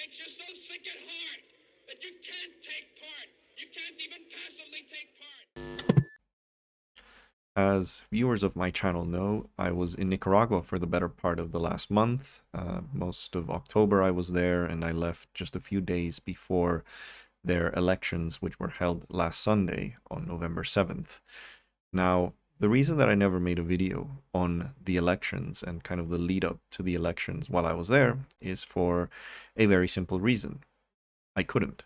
makes you so sick at heart that you can't take part. You can't even passively take part. As viewers of my channel know, I was in Nicaragua for the better part of the last month. Most of October I was there, and I left just a few days before their elections, which were held last Sunday on November 7th. Now, the reason that I never made a video on the elections and kind of the lead up to the elections while I was there is for a very simple reason. I couldn't.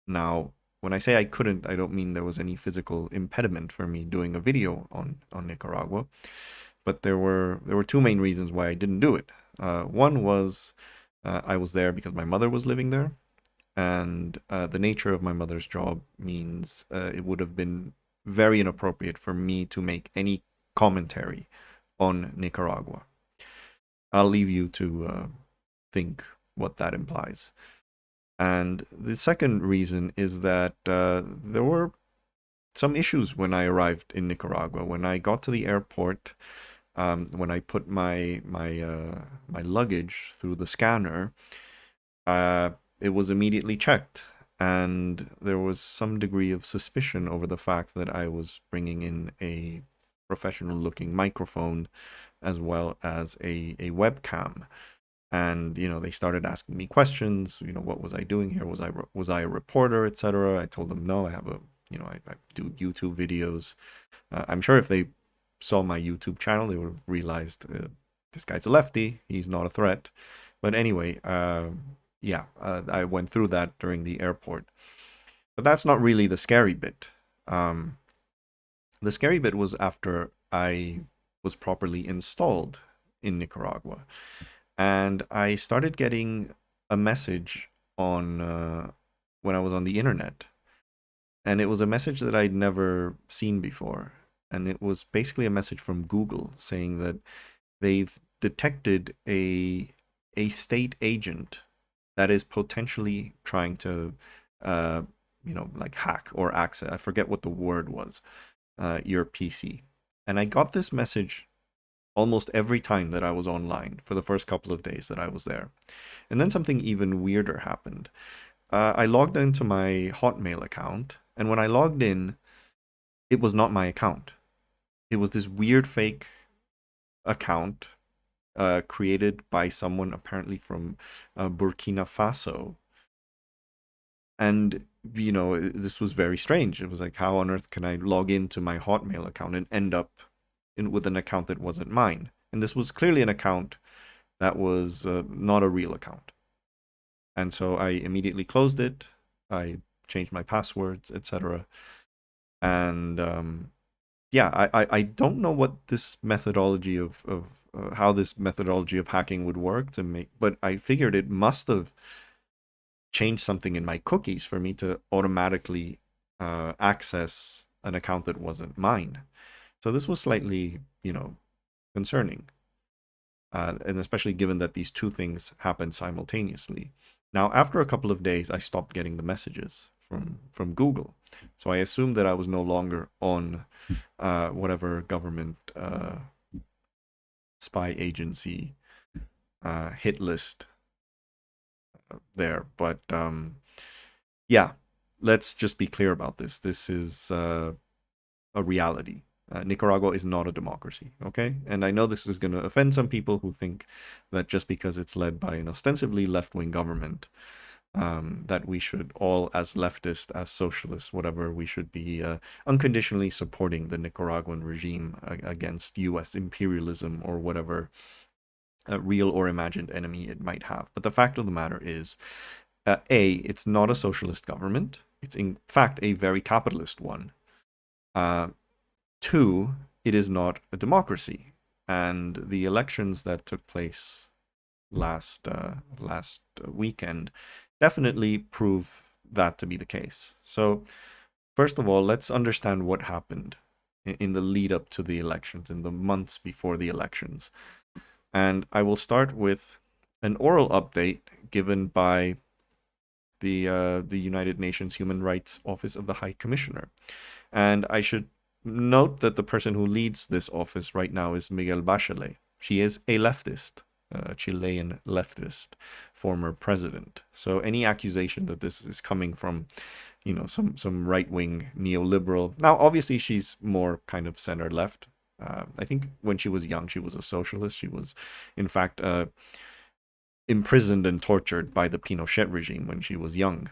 Now, when I say I couldn't, I don't mean there was any physical impediment for me doing a video on Nicaragua, but there were two main reasons why I didn't do it. One was I was there because my mother was living there, and the nature of my mother's job means it would have been very inappropriate for me to make any commentary on Nicaragua. I'll leave you to think what that implies. And the second reason is that there were some issues when I arrived in Nicaragua. When I got to the airport, when I put my luggage through the scanner, it was immediately checked, and there was some degree of suspicion over the fact that I was bringing in a professional-looking microphone as well as a webcam. And they started asking me questions. What was I doing here? Was I a reporter, etc.? I told them no. I have I do YouTube videos. I'm sure if they saw my YouTube channel, they would have realized this guy's a lefty. He's not a threat. But anyway, yeah, I went through that during the airport. But that's not really the scary bit. The scary bit was after I was properly installed in Nicaragua. And I started getting a message on when I was on the internet. And it was a message that I'd never seen before. And it was basically a message from Google saying that they've detected a state agent that is potentially trying to, like hack or access. I forget what the word was, your PC. And I got this message almost every time that I was online for the first couple of days that I was there. And then something even weirder happened. I logged into my Hotmail account, and when I logged in, it was not my account. It was this weird fake account created by someone apparently from Burkina Faso. And, this was very strange. It was like, how on earth can I log into my Hotmail account and end up with an account that wasn't mine? And this was clearly an account that was not a real account. And so I immediately closed it. I changed my passwords, etc. And yeah, I don't know what this methodology of how this methodology of hacking would work to make, but I figured it must have changed something in my cookies for me to automatically access an account that wasn't mine. So this was slightly, concerning, and especially given that these two things happened simultaneously. Now, after a couple of days, I stopped getting the messages from Google, so I assumed that I was no longer on whatever government spy agency hit list there. But yeah, let's just be clear about this. This is a reality. Nicaragua is not a democracy, okay? And I know this is going to offend some people who think that just because it's led by an ostensibly left-wing government, that we should all, as leftists, as socialists, whatever, we should be unconditionally supporting the Nicaraguan regime against U.S. imperialism or whatever real or imagined enemy it might have. But the fact of the matter is, A, it's not a socialist government. It's in fact a very capitalist one. Two, it is not a democracy, and the elections that took place last weekend definitely prove that to be the case. So, first of all, let's understand what happened in the lead up to the elections, in the months before the elections. And I will start with an oral update given by the United Nations Human Rights Office of the High Commissioner. And I should note that the person who leads this office right now is Miguel Bachelet. She is a leftist. a Chilean leftist former president. So any accusation that this is coming from, some right-wing neoliberal. Now, obviously, she's more kind of center-left. I think when she was young, she was a socialist. She was, in fact, imprisoned and tortured by the Pinochet regime when she was young.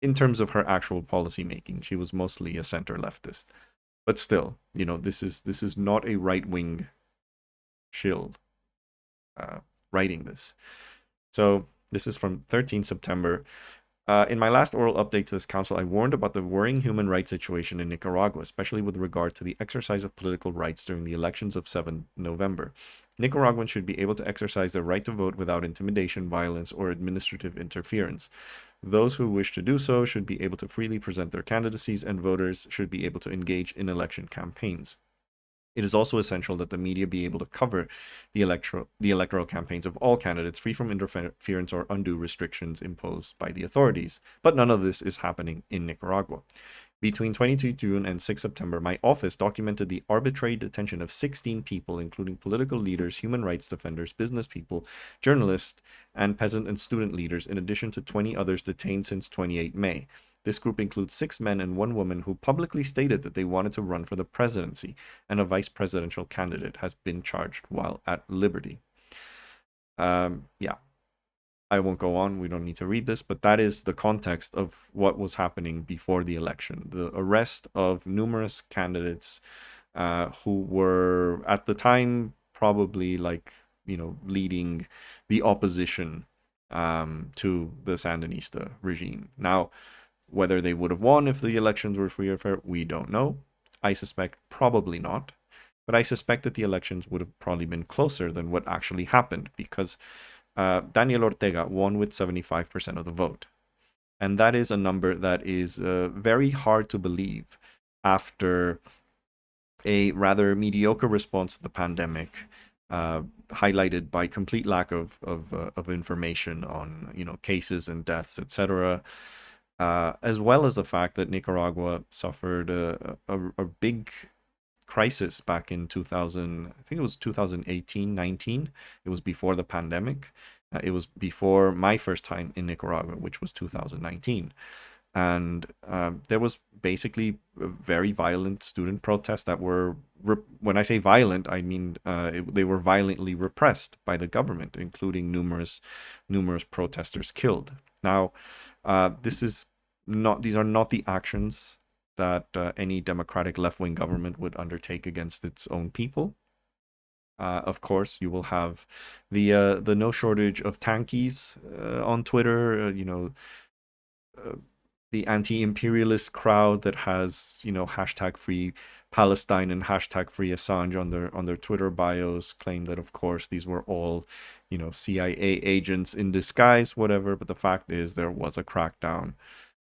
In terms of her actual policy making, she was mostly a center leftist. But still, this is not a right-wing shield writing this. So this is from 13 September. In my last oral update to this council, I warned about the worrying human rights situation in Nicaragua, especially with regard to the exercise of political rights during the elections of 7 November. Nicaraguans should be able to exercise their right to vote without intimidation, violence, or administrative interference. Those who wish to do so should be able to freely present their candidacies, and voters should be able to engage in election campaigns. It is also essential that the media be able to cover the electoral campaigns of all candidates free from interference or undue restrictions imposed by the authorities. But none of this is happening in Nicaragua. Between 22 June and 6 September, my office documented the arbitrary detention of 16 people, including political leaders, human rights defenders, business people, journalists, and peasant and student leaders, in addition to 20 others detained since 28 May. This group includes 6 men and 1 woman who publicly stated that they wanted to run for the presidency, and a vice presidential candidate has been charged while at liberty. Yeah, I won't go on. We don't need to read this, but that is the context of what was happening before the election. The arrest of numerous candidates who were, at the time, probably leading the opposition to the Sandinista regime. Now, whether they would have won if the elections were free or fair, we don't know. I suspect probably not. But I suspect that the elections would have probably been closer than what actually happened, because Daniel Ortega won with 75% of the vote. And that is a number that is very hard to believe after a rather mediocre response to the pandemic, highlighted by complete lack of information on cases and deaths, etc., as well as the fact that Nicaragua suffered a big crisis back in 2000, I think it was 2018-19. It was before the pandemic. It was before my first time in Nicaragua, which was 2019. And there was basically very violent student protests that were, when I say violent, I mean they were violently repressed by the government, including numerous protesters killed. Now, these are not the actions that any democratic left-wing government would undertake against its own people. Of course, you will have the no shortage of tankies on Twitter. The anti-imperialist crowd that has hashtag free Palestine and hashtag free Assange on their Twitter bios, claim that of course these were all CIA agents in disguise, whatever. But the fact is there was a crackdown,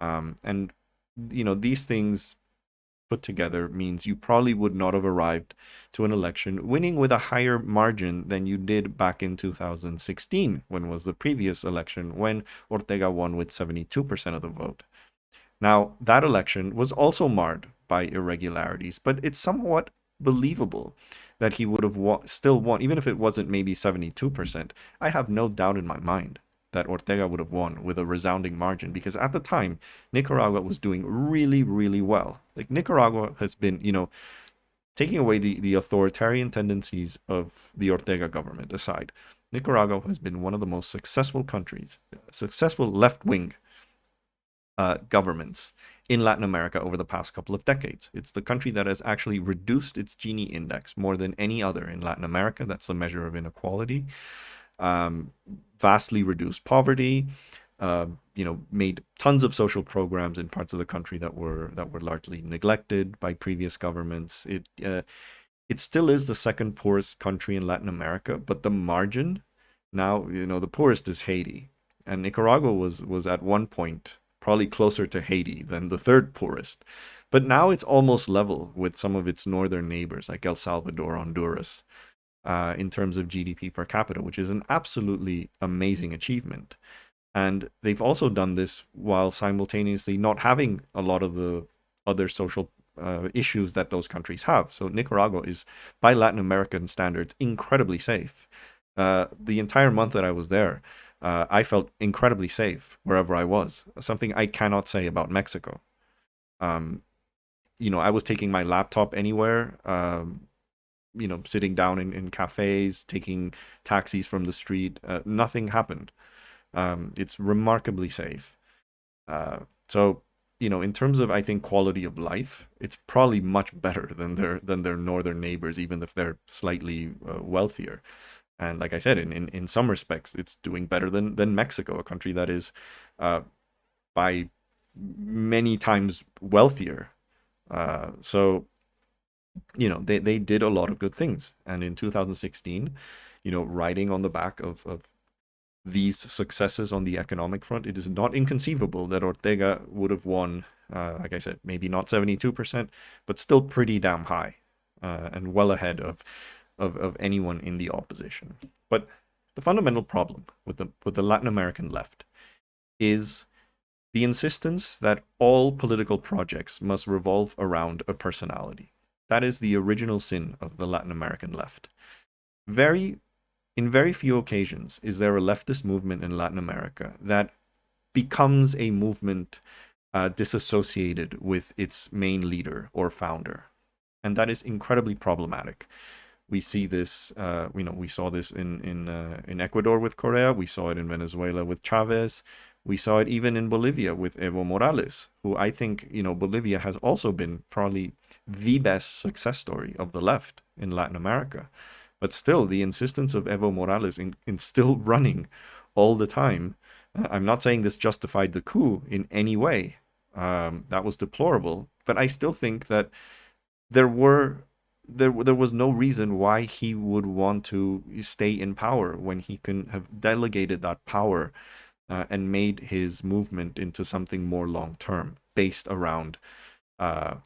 and these things put together means you probably would not have arrived to an election winning with a higher margin than you did back in 2016, when was the previous election, when Ortega won with 72% of the vote. Now, that election was also marred by irregularities, but it's somewhat believable that he would have still won, even if it wasn't maybe 72%. I have no doubt in my mind that Ortega would have won with a resounding margin, because at the time, Nicaragua was doing really, really well. Like, Nicaragua has been, taking away the authoritarian tendencies of the Ortega government aside, Nicaragua has been one of the most successful countries, successful left-wing governments in Latin America over the past couple of decades. It's the country that has actually reduced its Gini index more than any other in Latin America. That's the measure of inequality. Vastly reduced poverty, made tons of social programs in parts of the country that were largely neglected by previous governments. It still is the second poorest country in Latin America, but the margin now, the poorest is Haiti, and Nicaragua was at one point probably closer to Haiti than the third poorest. But now it's almost level with some of its northern neighbors like El Salvador, Honduras, in terms of GDP per capita, which is an absolutely amazing achievement. And they've also done this while simultaneously not having a lot of the other social issues that those countries have. So Nicaragua is, by Latin American standards, incredibly safe. The entire month that I was there, I felt incredibly safe wherever I was. Something I cannot say about Mexico. Um, I was taking my laptop anywhere. Sitting down in cafes, taking taxis from the street. Nothing happened. It's remarkably safe. So, in terms of, I think, quality of life, it's probably much better than their northern neighbors, even if they're slightly wealthier. And like I said, in some respects, it's doing better than Mexico, a country that is by many times wealthier. So, they did a lot of good things. And in 2016, riding on the back of these successes on the economic front, it is not inconceivable that Ortega would have won, like I said, maybe not 72%, but still pretty damn high, and well ahead of anyone in the opposition. But the fundamental problem with the Latin American left is the insistence that all political projects must revolve around a personality. That is the original sin of the Latin American left. In very few occasions is there a leftist movement in Latin America that becomes a movement disassociated with its main leader or founder. And that is incredibly problematic. We see this, we saw this in Ecuador with Correa. We saw it in Venezuela with Chavez. We saw it even in Bolivia with Evo Morales, who I think, Bolivia has also been probably the best success story of the left in Latin America. But still, the insistence of Evo Morales in still running all the time, I'm not saying this justified the coup in any way. That was deplorable. But I still think that there was no reason why he would want to stay in power when he can have delegated that power and made his movement into something more long-term, based around, a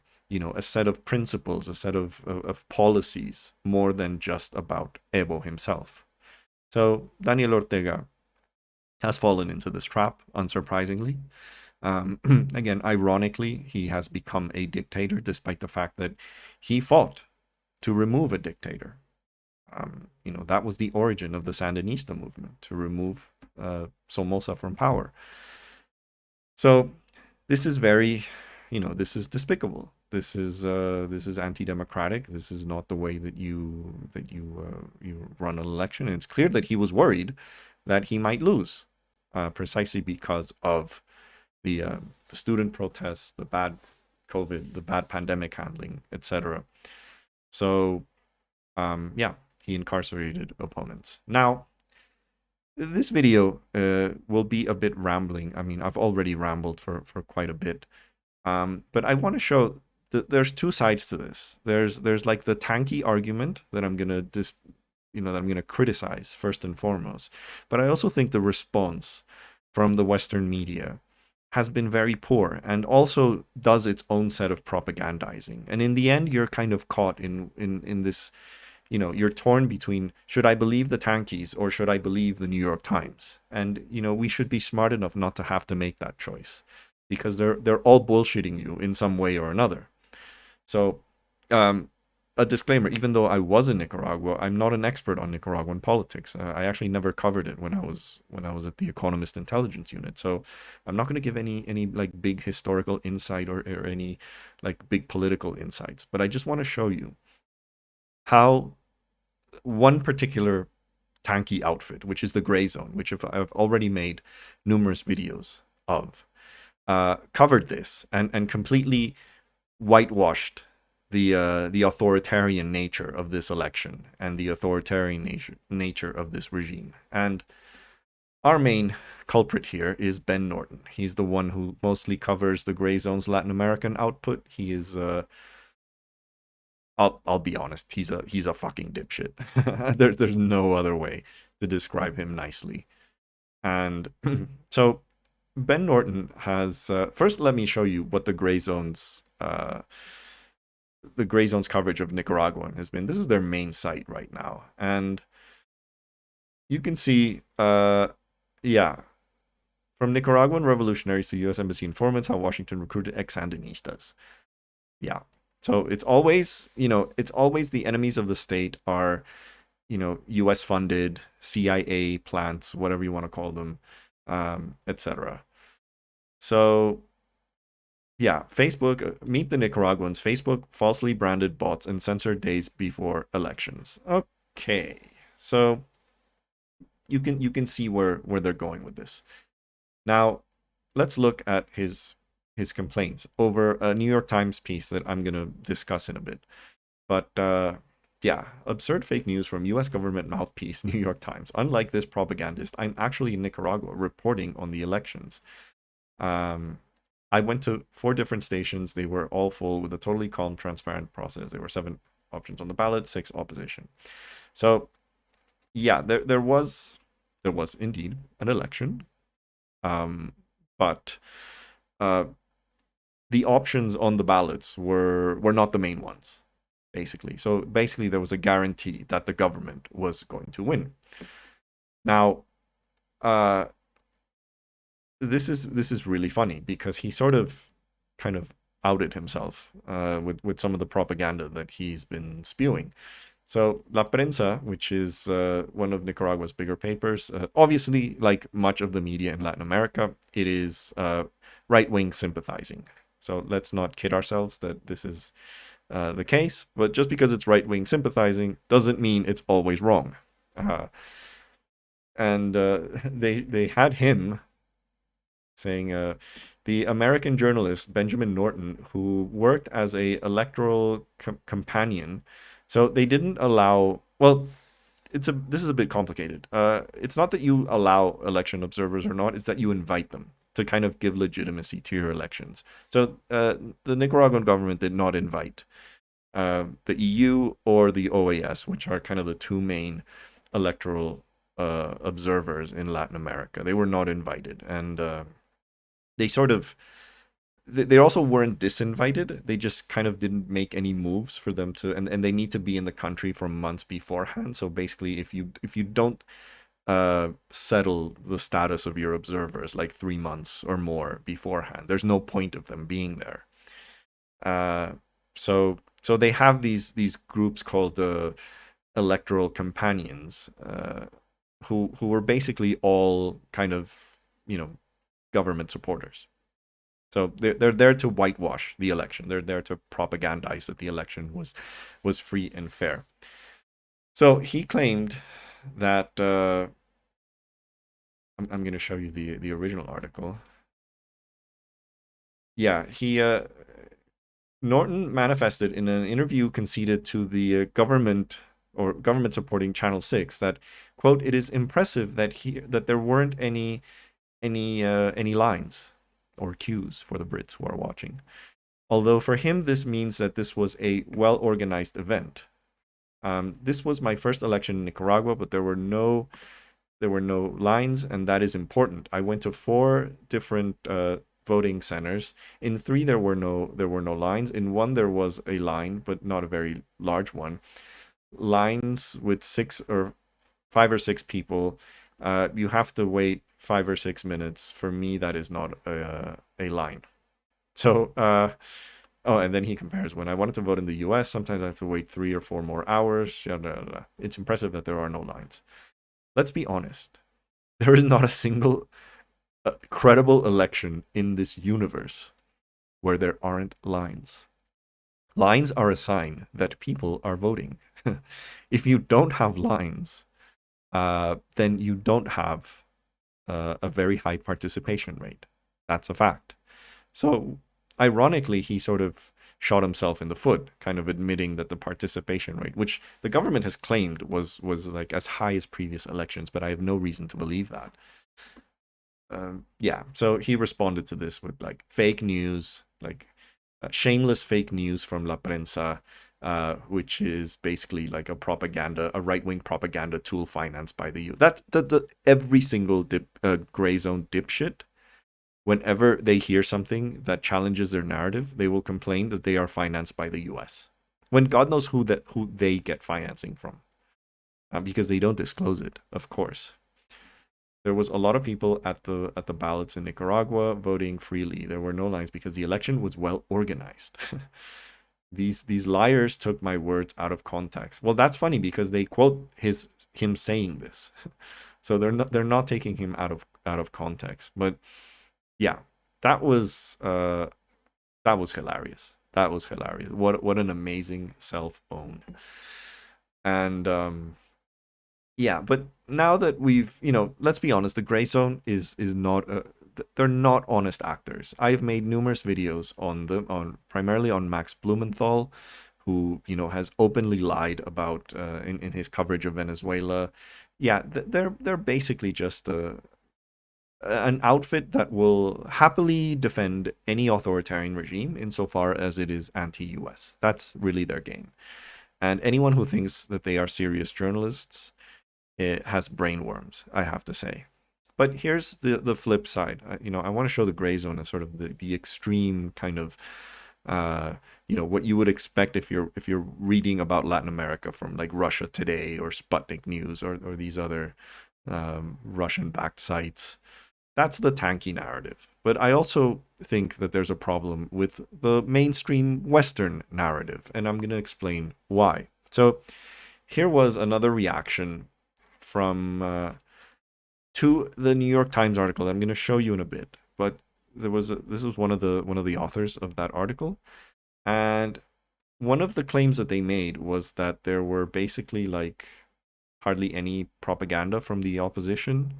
set of principles, a set of policies, more than just about Evo himself. So Daniel Ortega has fallen into this trap, unsurprisingly. Again, ironically, he has become a dictator, despite the fact that he fought to remove a dictator. That was the origin of the Sandinista movement, to remove Somoza from power. So this is very, this is despicable. This is anti-democratic. This is not the way that you run an election. And it's clear that he was worried that he might lose, precisely because of the student protests, the bad COVID, the bad pandemic handling, etc. So, he incarcerated opponents. Now, this video will be a bit rambling. I mean, I've already rambled for quite a bit. But I want to show that there's two sides to this. There's like the tanky argument that I'm gonna that I'm gonna criticize first and foremost. But I also think the response from the Western media has been very poor, and also does its own set of propagandizing. And in the end, you're kind of caught in this, you're torn between, should I believe the tankies or should I believe the New York Times? And, we should be smart enough not to have to make that choice, because they're all bullshitting you in some way or another. So, a disclaimer, even though I was in Nicaragua, I'm not an expert on Nicaraguan politics. I actually never covered it when I was at the Economist Intelligence Unit. So I'm not going to give any like big historical insight or any like big political insights. But I just want to show you how one particular tanky outfit, which is the Grayzone, which I've already made numerous videos of, covered this and completely whitewashed the authoritarian nature of this election and the authoritarian nature of this regime. And our main culprit here is Ben Norton. He's the one who mostly covers the Grayzone's Latin American output. He is I'll be honest, he's a fucking dipshit. There's no other way to describe him nicely. And so Ben Norton has first, let me show you what the Grayzone's coverage of Nicaragua has been. This is their main site right now, and you can see, from Nicaraguan revolutionaries to U.S. Embassy informants, how Washington recruited ex-Sandinistas. Yeah, So it's always, it's always the enemies of the state are, US funded, CIA plants, whatever you want to call them, etc. So yeah, Facebook, meet the Nicaraguans. Facebook falsely branded bots and censored days before elections. Okay, so you can see where they're going with this. Now, let's look at his complaints over a New York Times piece that I'm gonna discuss in a bit. But yeah, absurd fake news from U.S. government mouthpiece, New York Times. Unlike this propagandist, I'm actually in Nicaragua reporting on the elections. I went to 4 different stations. They were all full with a totally calm, transparent process. There were 7 options on the ballot, 6 opposition. So yeah, there was indeed an election, but the options on the ballots were not the main ones, basically. So basically, there was a guarantee that the government was going to win. Now, this is really funny because he sort of kind of outed himself with some of the propaganda that he's been spewing. So La Prensa, which is one of Nicaragua's bigger papers, obviously, like much of the media in Latin America, it is right-wing sympathizing. So let's not kid ourselves that this is the case. But just because it's right-wing sympathizing doesn't mean it's always wrong. And they had him saying the American journalist Benjamin Norton, who worked as a electoral companion. So they didn't allow, well, this is a bit complicated. It's not that you allow election observers or not, it's that you invite them to kind of give legitimacy to your elections. So the Nicaraguan government did not invite the EU or the OAS, which are kind of the 2 main electoral observers in Latin America. They were not invited, and they sort of, they also weren't disinvited. They just kind of didn't make any moves for them to, and they need to be in the country for months beforehand. So basically, if you don't settle the status of your observers like 3 months or more beforehand, there's no point of them being there. So they have these groups called the electoral companions, who were basically all kind of, government supporters. So they're there to whitewash the election. They're there to propagandize that the election was free and fair. So he claimed that I'm going to show you the original article. Yeah, he Norton manifested in an interview conceded to the government supporting Channel 6 that, quote, it is impressive that there weren't any lines or cues for the Brits who are watching. Although for him, this means that this was a well-organized event. This was my first election in Nicaragua, but there were no lines, and that is important. I went to 4 different voting centers. In 3, there were no lines. In 1, there was a line, but not a very large one. Lines with 5 or 6 people. You have to wait 5 or 6 minutes. For me, that is not a line. So, and then he compares, when I wanted to vote in the US, sometimes I have to wait 3 or 4 more hours. It's impressive that there are no lines. Let's be honest. There is not a single credible election in this universe where there aren't lines. Lines are a sign that people are voting. If you don't have lines, then you don't have a very high participation rate. That's a fact. So, ironically, he sort of shot himself in the foot, kind of admitting that the participation rate, which the government has claimed was like as high as previous elections, but I have no reason to believe that. Yeah, so he responded to this with like fake news, like shameless fake news from La Prensa, which is basically like a right-wing propaganda tool financed by the U. That's every single Grayzone dipshit. Whenever they hear something that challenges their narrative, they will complain that they are financed by the US. When God knows who they get financing from. Because they don't disclose it, of course. There was a lot of people at the ballots in Nicaragua voting freely. There were no lines because the election was well organized. these liars took my words out of context. Well, that's funny because they quote him saying this. So they're not taking him out of context. But yeah, that was hilarious. That was hilarious. What an amazing self-own. And yeah, but now that we've, let's be honest, the Grayzone is not they're not honest actors. I've made numerous videos on them, on primarily on Max Blumenthal, who has openly lied about in his coverage of Venezuela. Yeah, they're basically just an outfit that will happily defend any authoritarian regime insofar as it is anti-US. That's really their game. And anyone who thinks that they are serious journalists, it has brainworms, I have to say. But here's the flip side. I want to show the Grayzone as sort of the extreme kind of, what you would expect if you're reading about Latin America from like Russia Today or Sputnik News or these other Russian-backed sites. That's the tanky narrative. But I also think that there's a problem with the mainstream Western narrative, and I'm going to explain why. So here was another reaction from to the New York Times article. I'm going to show you in a bit, but this was one of the authors of that article, and one of the claims that they made was that there were basically like hardly any propaganda from the opposition.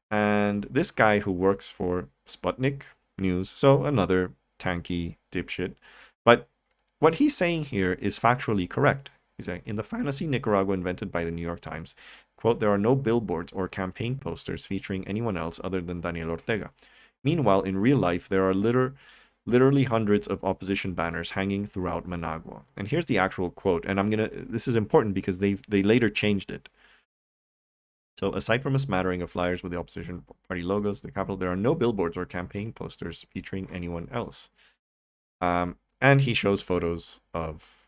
And this guy who works for Sputnik News, so another tanky dipshit, but what he's saying here is factually correct. He's saying, in the fantasy Nicaragua invented by the New York Times, quote, there are no billboards or campaign posters featuring anyone else other than Daniel Ortega. Meanwhile, in real life, there are literally hundreds of opposition banners hanging throughout Managua. And here's the actual quote, and this is important because they later changed it. So aside from a smattering of flyers with the opposition party logos, the capital, there are no billboards or campaign posters featuring anyone else. And he shows photos of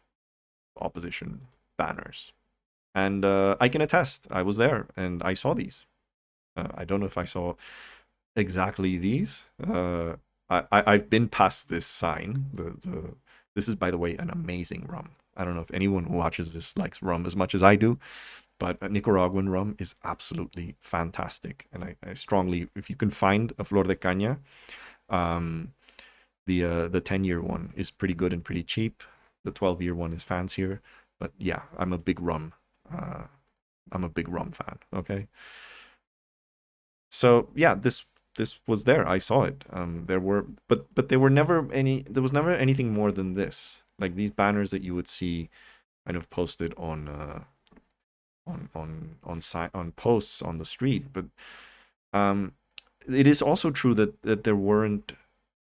opposition banners. And I can attest, I was there and I saw these. I don't know if I saw exactly these. I've been past this sign. This is, by the way, an amazing rum. I don't know if anyone who watches this likes rum as much as I do. But Nicaraguan rum is absolutely fantastic. And I strongly, if you can find a Flor de Caña, the 10-year one is pretty good and pretty cheap. The 12-year one is fancier. But yeah, I'm a big rum fan, okay? So yeah, this was there. I saw it. There was never anything more than this. Like these banners that you would see kind of posted on posts on the street. But it is also true that there weren't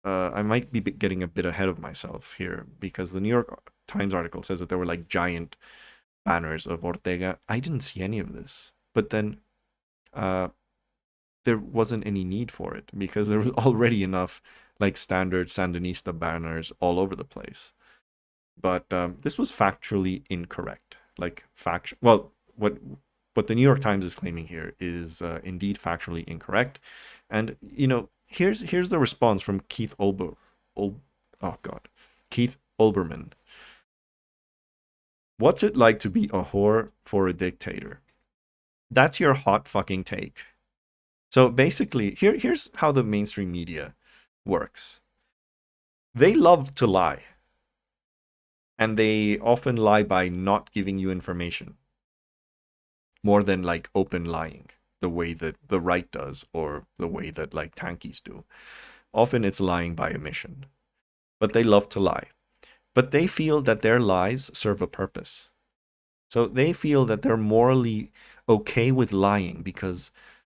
I might be getting a bit ahead of myself here, because the New York Times article says that there were like giant banners of Ortega. I didn't see any of this, but then there wasn't any need for it because there was already enough like standard Sandinista banners all over the place. But this was factually incorrect. What the New York Times is claiming here is indeed factually incorrect. And here's the response from Keith Olbermann. What's it like to be a whore for a dictator? That's your hot fucking take. So basically, here's how the mainstream media works. They love to lie. And they often lie by not giving you information. More than like open lying, the way that the right does, or the way that like tankies do. Often it's lying by omission. But they love to lie. But they feel that their lies serve a purpose. So they feel that they're morally okay with lying because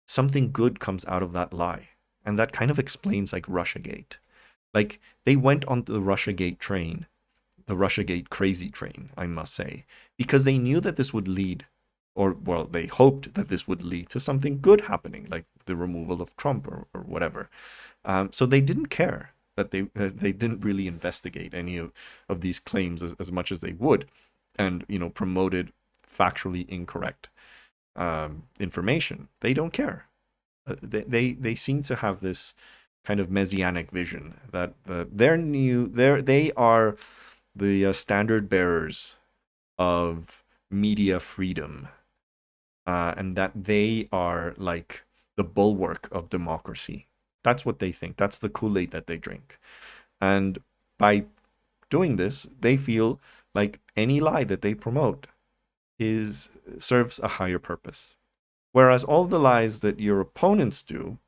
something good comes out of that lie. And that kind of explains like Russiagate. Like they went on the Russiagate train, the Russiagate crazy train, I must say, because they knew that this would lead, or well, they hoped that this would lead to something good happening, like the removal of Trump or whatever. So they didn't care that they didn't really investigate any of these claims as much as they would, and promoted factually incorrect information. They don't care. They seem to have this kind of messianic vision that they are the standard bearers of media freedom, and that they are like the bulwark of democracy. That's what they think. That's the Kool-Aid that they drink. And by doing this, they feel like any lie that they promote is serves a higher purpose. Whereas all the lies that your opponents do,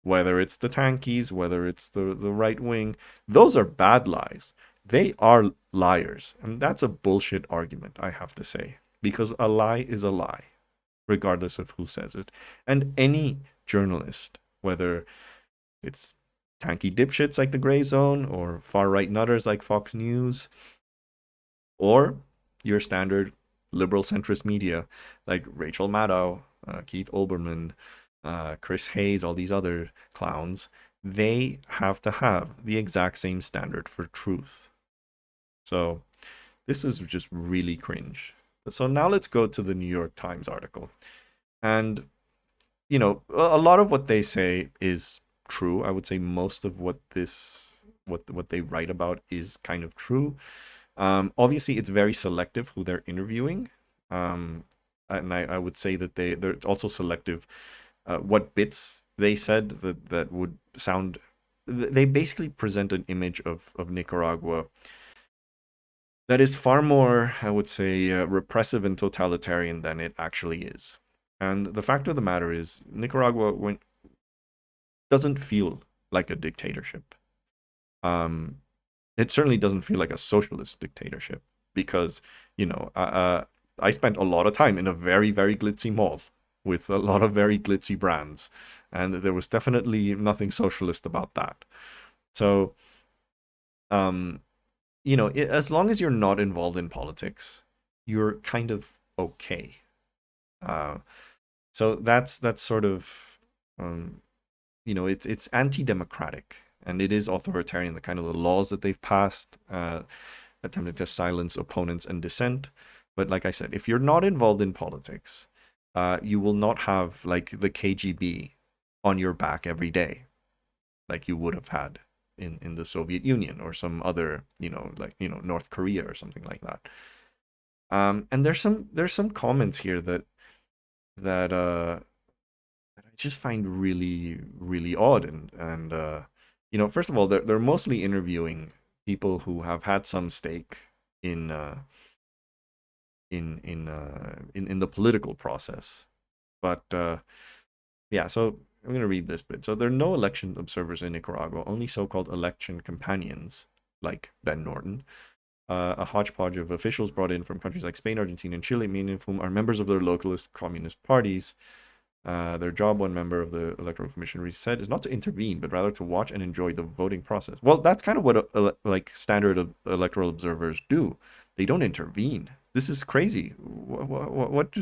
whether it's the tankies, whether it's the right wing, those are bad lies. They are liars. And that's a bullshit argument, I have to say. Because a lie is a lie, regardless of who says it. And any journalist, whether it's tanky dipshits like the Grayzone, or far-right nutters like Fox News, or your standard liberal centrist media like Rachel Maddow, Keith Olbermann, Chris Hayes, all these other clowns, they have to have the exact same standard for truth. So this is just really cringe. So now let's go to the New York Times article. And, you know, a lot of what they say is true. I would say most of what they write about is kind of true. Obviously, it's very selective who they're interviewing. And I would say that they're also selective what bits they said that would sound. They basically present an image of Nicaragua that is far more, I would say, repressive and totalitarian than it actually is. And the fact of the matter is, Nicaragua doesn't feel like a dictatorship. It certainly doesn't feel like a socialist dictatorship because, you know, I spent a lot of time in a very, very glitzy mall with a lot of very glitzy brands, and there was definitely nothing socialist about that. So, you know, as long as you're not involved in politics, you're kind of okay. So that's sort of, you know, it's anti-democratic and it is authoritarian. The kind of the laws that they've passed, attempting to silence opponents and dissent. But like I said, if you're not involved in politics, you will not have like the KGB on your back every day, like you would have had in the Soviet Union or some other, you know, like, you know, North Korea or something like that. And there's some comments here that I just find really, really odd. And you know, first of all, they're mostly interviewing people who have had some stake in the political process. But yeah, so I'm going to read this bit. So there are no election observers in Nicaragua, only so-called election companions like Ben Norton. A hodgepodge of officials brought in from countries like Spain, Argentina, and Chile, many of whom are members of their localist communist parties. Their job, one member of the Electoral Commission said, is not to intervene, but rather to watch and enjoy the voting process. Well, that's kind of what like standard electoral observers do. They don't intervene. This is crazy. What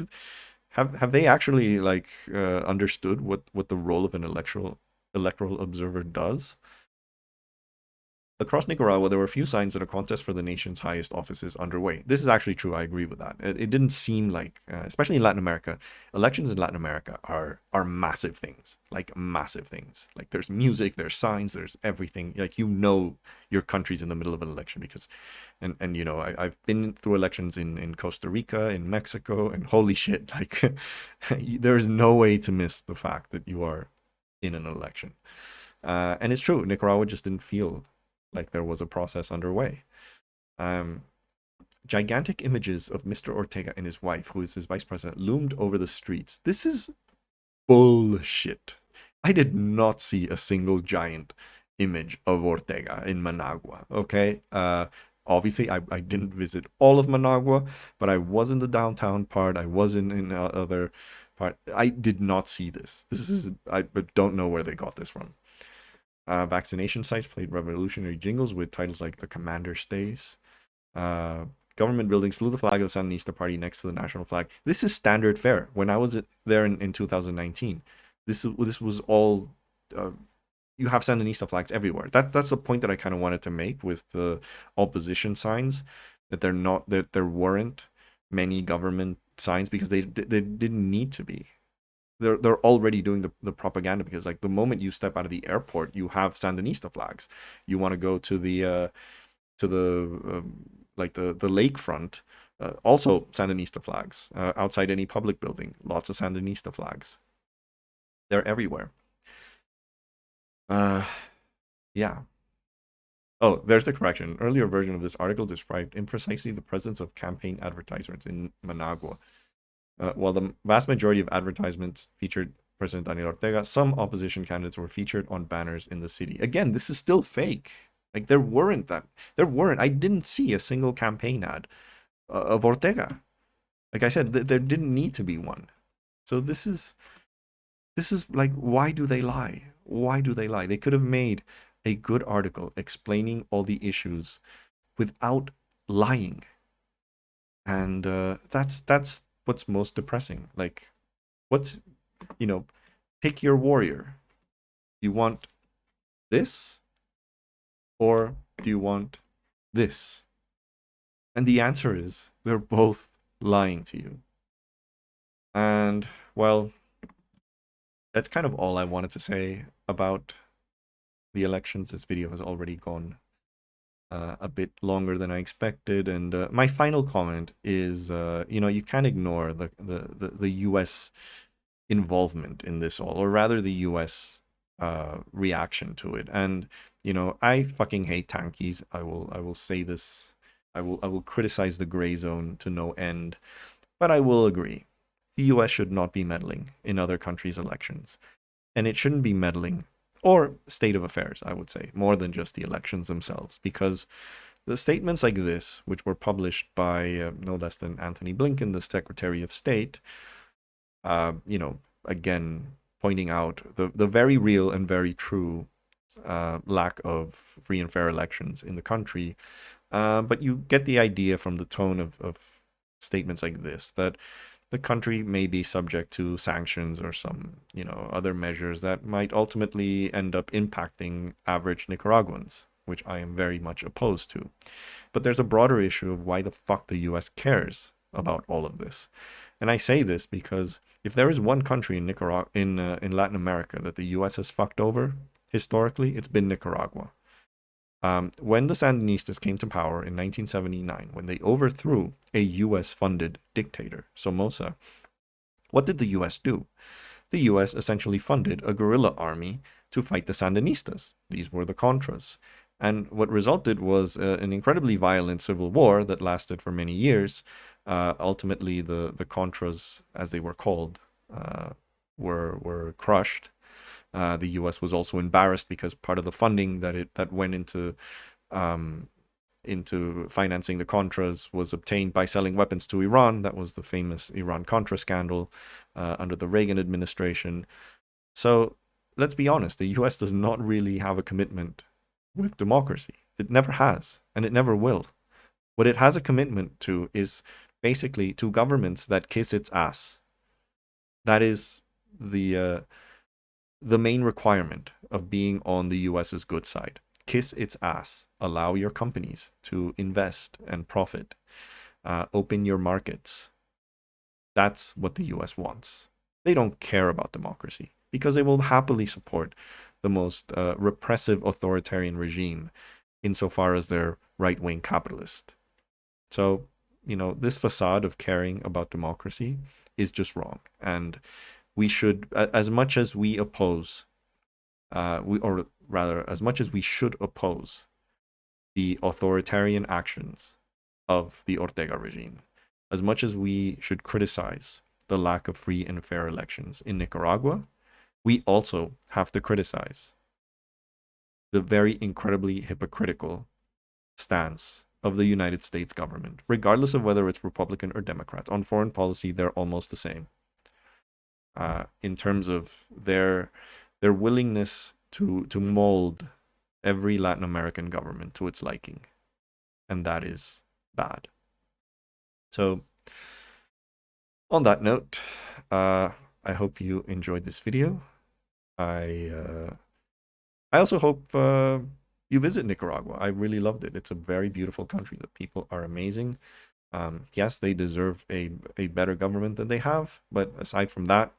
have they actually like understood what the role of an electoral observer does? Across Nicaragua, there were a few signs that a contest for the nation's highest office is underway. This is actually true. I agree with that. It didn't seem like, especially in Latin America, elections in Latin America are massive things, like massive things. Like there's music, there's signs, there's everything. Like, you know, your country's in the middle of an election because, and you know, I've been through elections in Costa Rica, in Mexico, and holy shit, like there's no way to miss the fact that you are in an election. And it's true, Nicaragua just didn't feel like there was a process underway. Gigantic images of Mr. Ortega and his wife, who is his vice president, loomed over the streets. This is bullshit. I did not see a single giant image of Ortega in Managua, okay? Obviously, I didn't visit all of Managua, but I was in the downtown part. I was in other part. I did not see this. I don't know where they got this from. Vaccination sites played revolutionary jingles with titles like "The Commander Stays." Government buildings flew the flag of the Sandinista Party next to the national flag. This is standard fare. When I was there in 2019, this was all. You have Sandinista flags everywhere. That's the point that I kind of wanted to make with the opposition signs, that there weren't many government signs because they didn't need to be. They're already doing the propaganda, because like the moment you step out of the airport, you have Sandinista flags. You want to go to the to the like the lakefront, also Sandinista flags. Outside any public building, lots of Sandinista flags. They're everywhere. Yeah. Oh, there's the correction. An earlier version of this article described imprecisely the presence of campaign advertisements in Managua. While the vast majority of advertisements featured President Daniel Ortega, some opposition candidates were featured on banners in the city. Again, this is still fake. Like there weren't. I didn't see a single campaign ad of Ortega. Like I said, there didn't need to be one. So this is like, why do they lie? Why do they lie? They could have made a good article explaining all the issues without lying. And that's what's most depressing. Like, what's, pick your warrior. You want this, or do you want this? And the answer is they're both lying to you. And, well, that's kind of all I wanted to say about the elections. This video has already gone a bit longer than I expected. And my final comment is, you can't ignore the U.S. involvement in this all, or rather the U.S. Reaction to it. And, I fucking hate tankies. I will say this. I will criticize the Grayzone to no end. But I will agree. The U.S. should not be meddling in other countries' elections. And it shouldn't be meddling, or state of affairs, I would say, more than just the elections themselves. Because the statements like this, which were published by no less than Antony Blinken, the Secretary of State, again, pointing out the very real and very true lack of free and fair elections in the country. But you get the idea from the tone of statements like this, that the country may be subject to sanctions or some, other measures that might ultimately end up impacting average Nicaraguans, which I am very much opposed to. But there's a broader issue of why the fuck the US cares about all of this. And I say this because if there is one country in in Latin America that the US has fucked over historically, it's been Nicaragua. When the Sandinistas came to power in 1979, when they overthrew a US-funded dictator, Somoza, what did the US do? The US essentially funded a guerrilla army to fight the Sandinistas. These were the Contras. And what resulted was an incredibly violent civil war that lasted for many years. Ultimately, the Contras, as they were called, were crushed. The U.S. was also embarrassed because part of the funding that went into financing the Contras was obtained by selling weapons to Iran. That was the famous Iran-Contra scandal under the Reagan administration. So let's be honest, the U.S. does not really have a commitment with democracy. It never has, and it never will. What it has a commitment to is basically to governments that kiss its ass. That is the main requirement of being on the US's good side. Kiss its ass. Allow your companies to invest and profit. Open your markets. That's what the US wants. They don't care about democracy because they will happily support the most repressive authoritarian regime insofar as they're right-wing capitalist. So, this facade of caring about democracy is just wrong. And we should, as much as we oppose, as much as we should oppose the authoritarian actions of the Ortega regime, as much as we should criticize the lack of free and fair elections in Nicaragua, we also have to criticize the very incredibly hypocritical stance of the United States government, regardless of whether it's Republican or Democrat. On foreign policy, they're almost the same. In terms of their willingness to mold every Latin American government to its liking. And that is bad. So, on that note, I hope you enjoyed this video. I also hope you visit Nicaragua. I really loved it. It's a very beautiful country. The people are amazing. Yes, they deserve a better government than they have, but aside from that,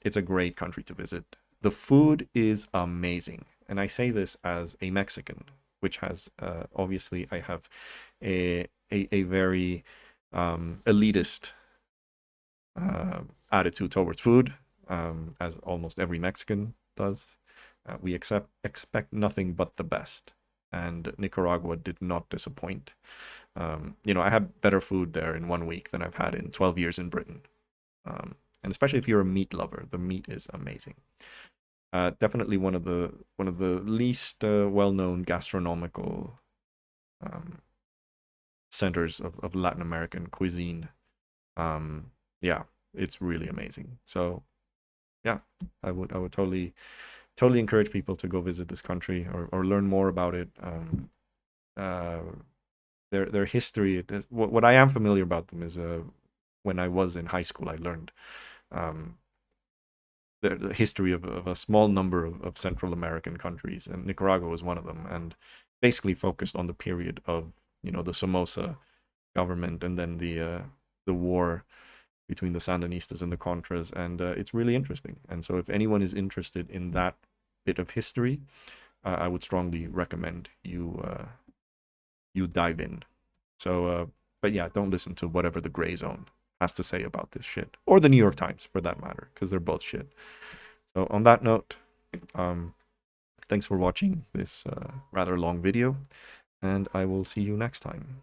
it's a great country to visit. The food is amazing, and I say this as a Mexican, which has obviously I have a very elitist attitude towards food, as almost every Mexican does. We expect nothing but the best, and Nicaragua did not disappoint. I had better food there in 1 week than I've had in 12 years in Britain. And especially if you're a meat lover, the meat is amazing. Definitely one of the least well-known gastronomical centers of Latin American cuisine. Yeah, it's really amazing. So yeah, I would totally encourage people to go visit this country or learn more about it. Their history. What I am familiar about them is when I was in high school, I learned the history of a small number of Central American countries, and Nicaragua was one of them, and basically focused on the period of the Somoza government and then the war between the Sandinistas and the Contras, and it's really interesting. And so if anyone is interested in that bit of history, I would strongly recommend you dive in. So but yeah, don't listen to whatever the Grayzone has to say about this shit, or the New York Times for that matter, because they're both shit. So on that note, thanks for watching this rather long video, and I will see you next time.